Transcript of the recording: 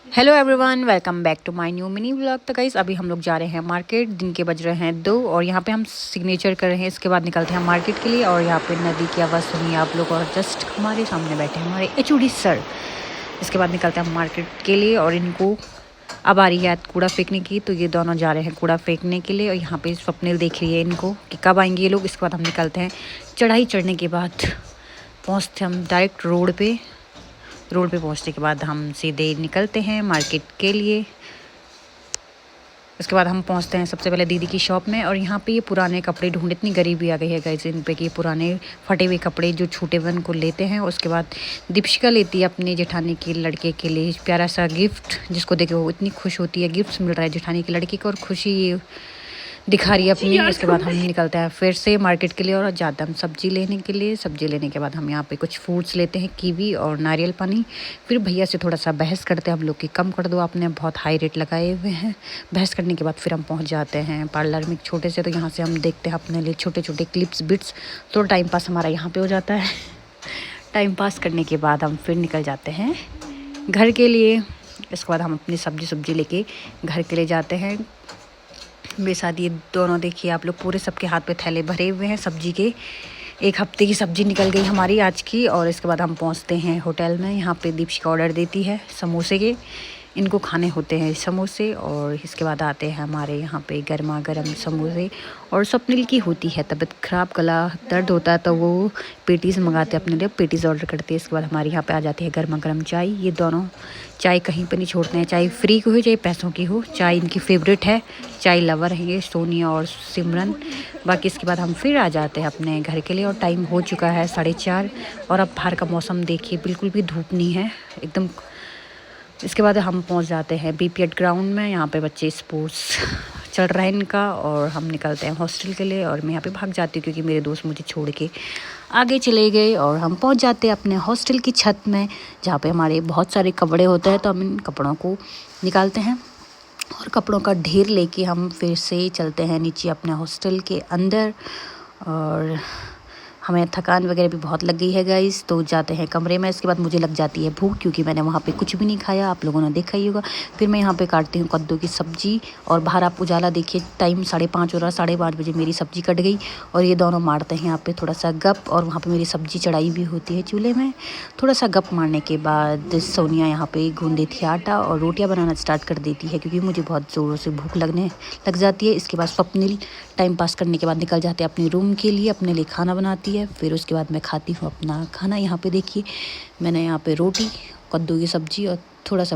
Hello everyone, welcome back to my new mini vlog. तो guys अभी हम लोग जा रहे हैं मार्केट। दिन के बज रहे हैं 2 और यहाँ पे हम सिग्नेचर कर रहे हैं। इसके बाद निकलते हैं मार्केट के लिए। और यहाँ पे नदी की आवाज़ सुनिए आप लोग। और जस्ट हमारे सामने बैठे हैं हमारे HOD सर। इसके बाद निकलते हैं मार्केट के लिए। और इनको अब आ रही है कूड़ा फेंकने की, तो ये दोनों जा रहे हैं कूड़ा फेंकने के लिए। और यहाँ पे स्वप्निल देख रही है इनको कि कब आएंगे ये लोग। इसके बाद हम निकलते हैं। चढ़ाई चढ़ने के बाद पहुँचते हम डायरेक्ट रोड पे पहुंचने के बाद हम सीधे निकलते हैं मार्केट के लिए। उसके बाद हम पहुंचते हैं सबसे पहले दीदी की शॉप में। और यहाँ पे ये पुराने कपड़े ढूंढ, इतनी गरीबी आ गई है गाइस इन पे कि पुराने फटे हुए कपड़े जो छूटे हुए उनको लेते हैं। उसके बाद दीपिका लेती है अपने जेठानी के लड़के के लिए प्यारा सा गिफ्ट, जिसको देखे वो इतनी खुश होती है। गिफ्ट मिल रहा है जेठानी के लड़के को और खुशी दिखा रही है अपनी। इसके बाद हम निकलते हैं फिर से मार्केट के लिए और जाते हैं हम सब्जी लेने के लिए। सब्जी लेने के बाद हम यहाँ पे कुछ फ्रूट्स लेते हैं, कीवी और नारियल पानी। फिर भैया से थोड़ा सा बहस करते हैं हम लोग कि कम कर दो, आपने बहुत हाई रेट लगाए हुए हैं। बहस करने के बाद फिर हम पहुँच जाते हैं पार्लर में छोटे से। तो यहाँ से हम देखते हैं अपने लिए छोटे छोटे क्लिप्स बिट्स। तो टाइम पास हमारा यहाँ पर हो जाता है। टाइम पास करने के बाद हम फिर निकल जाते हैं घर के लिए। इसके बाद हम अपनी सब्जी लेके घर के लिए जाते हैं। मेरे साथ ये दोनों देखिए आप लोग, पूरे सबके हाथ पे थैले भरे हुए हैं सब्जी के। 1 हफ्ते की सब्जी निकल गई हमारी आज की। और इसके बाद हम पहुंचते हैं होटल में। यहाँ पे दीपिका ऑर्डर देती है समोसे के, इनको खाने होते हैं समोसे। और इसके बाद आते हैं हमारे यहाँ पे गर्मा गर्म समोसे। और स्वप्निल की होती है तबीयत ख़राब, गला दर्द होता है, तो वो पेटीज़ मंगाते हैं अपने लिए, पेटीज़ ऑर्डर करते हैं। इसके बाद हमारे यहाँ पे आ जाती है गर्मा गर्म चाय। ये दोनों चाय कहीं पे नहीं छोड़ते हैं, चाहे फ्री की हो चाहे पैसों की हो, चाय इनकी फेवरेट है। चाय लवर है ये सोनिया और सिमरन। बाकी इसके बाद हम फिर आ जाते हैं अपने घर के लिए। और टाइम हो चुका है 4:30। और अब बाहर का मौसम देखिए, बिल्कुल भी धूप नहीं है एकदम। इसके बाद हम पहुंच जाते हैं BPED ग्राउंड में। यहाँ पे बच्चे स्पोर्ट्स चल रहा है इनका। और हम निकलते हैं हॉस्टल के लिए। और मैं यहाँ पे भाग जाती हूँ क्योंकि मेरे दोस्त मुझे छोड़ के आगे चले गए। और हम पहुँच जाते हैं अपने हॉस्टल की छत में, जहाँ पे हमारे बहुत सारे कपड़े होते हैं। तो हम इन कपड़ों को निकालते हैं और कपड़ों का ढेर लेके हम फिर से चलते हैं नीचे अपने हॉस्टल के अंदर। और हमें थकान वगैरह भी बहुत लग गई है गाइस, तो जाते हैं कमरे में। इसके बाद मुझे लग जाती है भूख, क्योंकि मैंने वहाँ पे कुछ भी नहीं खाया, आप लोगों ने देखा ही होगा। फिर मैं यहाँ पे काटती हूँ कद्दू की सब्जी। और बाहर आप उजाला देखिए, टाइम 5:30 हो रहा। 5:30 बजे मेरी सब्जी कट गई। और ये दोनों मारते हैं यहाँ पे थोड़ा सा गप। और वहाँ पे मेरी सब्जी चढ़ाई भी होती है चूल्हे में। थोड़ा सा गप मारने के बाद सोनिया यहाँ पे गूंद देती है आटा और रोटियाँ बनाना स्टार्ट कर देती है, क्योंकि मुझे बहुत ज़ोरों से भूख लगने लग जाती है। इसके बाद स्वप्निल टाइम पास करने के बाद निकल जाते हैं अपने रूम के लिए, अपने लिए खाना बनाती है। फिर उसके बाद मैं खाती हूँ अपना खाना। यहाँ पे देखिए मैंने यहाँ पे रोटी, कद्दू की सब्जी और थोड़ा सा